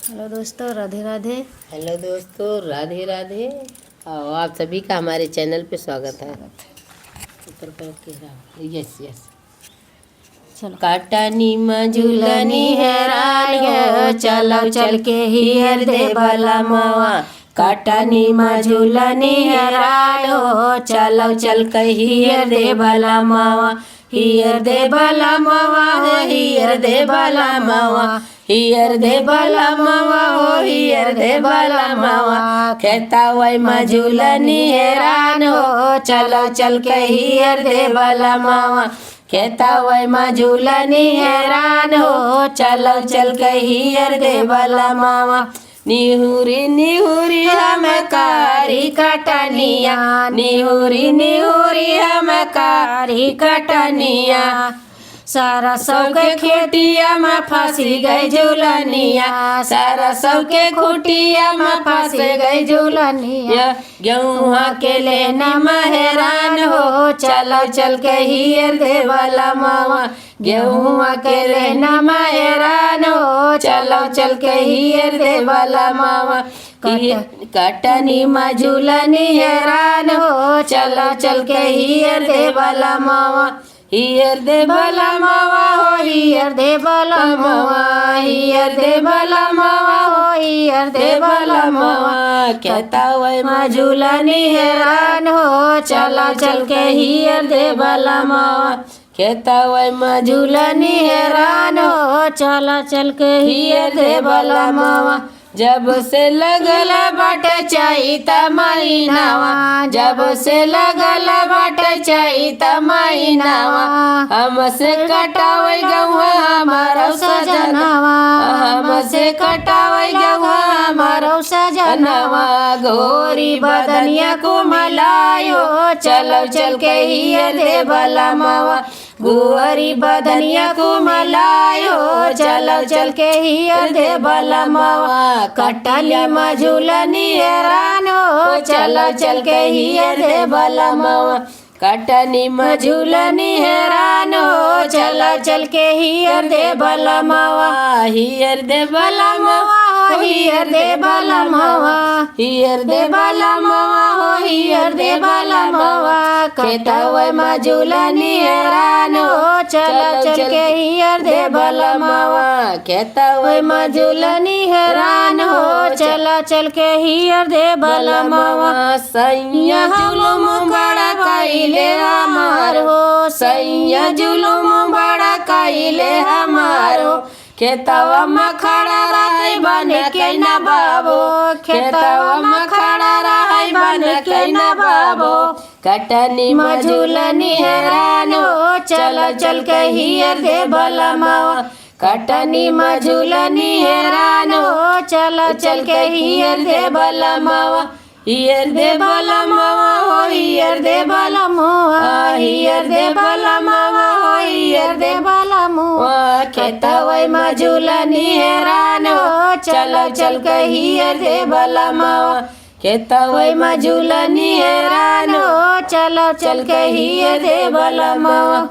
Hello दोस्तों, Radhe Radhe. Hello दोस्तों, राधे राधे। और आप सभी का हमारे चैनल पे स्वागत है। ऊपर करके यस यस। चलो। काटनी मझुलनी है चलो चल के हियर दे भला मवा। काटनी मझुलनी है चलो चल के हियर दे भला मवा। हियर दे भला मवा हो हियर दे भला मवा। हियर दे भला मवा हो हियर दे भला मवा। कहता वही मझुलनी हैरान हो चलो चल के हियर दे भला मवा। कहता वही मझुलनी हैरान हो चलो चल के हियर दे भला मावा। निहुरी निहुरी हम कारी कटनिया। निहुरी निहुरी हम कारी कटनिया। सारा सबके खेतिया में फंसी गई झूलनिया। सारा सबके खुटिया में फंस गई झूलनिया। गेहूँ के लेना में हैरान हो चलो चल के हियर दे भला मावा। गेहूँ के लेना में हैरान हो चलो चल के हियर दे भला मावा। कटनी मझुलनी हैरान हो चलो चल के हियर दे भला मावा। हियर दे भला मावा हो हियर दे भला मावा। हियर दे भला मावा हो हियर दे भला मावा। कहता वही मझुलनी हैरान हो चलो चल के हियर दे भला मावा। कहता वही मझुलनी हैरान हो चलो चल के हियर दे भला मावा। जब से लगल बाट चैता महीनावा। जब से लगल बाट चैता महीनावा। हमसे कटावे गौआ हमारो सजनवा। हमसे कटावे गौआ हमारो सजनवा। गोरी बदनिया को मलायो चलो चल के हियर दे भला मावा। गोरी बदनिया को मलायो चलो चल के हियर दे भला मावा। कटनी मझुलनी हैरान हो चलो चल के हियर दे भला मावा। कटनी मझुलनी हैरान हो चलो चल के हियर दे भला मावा। हियर दे भला मावा हो हियर दे भला मावा। हियर दे भला मावा हो हियर दे भला मावा। कहता वही मझुलनी हैरान हो चलो चल के हियर दे भला मावा। कहता वही मझुलनी हैरान हो चलो चल के हियर दे भला मावा। सैया जुलुम बड़ा कइले हमार हो। सैया जुलुम बड़ा कइले हमार हो। खेतवा में खड़ा रही बन के न बाबो। खेतवा में खड़ा रही बन के न बाबो। कटनी मझुलनी हैरान हो चलो चल के हियर दे भला मावा। कटनी मझुलनी हैरान हो चलो चल के हियर दे भला मावा। हियर दे भला मावा हो हियर दे भला मावा। हियर दे भला मावा हो हियर दे भला मावा। कहता वही मझुलनी हैरान हो चलो चल के हियर दे भला मावा। कहता वही मझुलनी हैरान हो चलो चल के हियर दे भला मावा।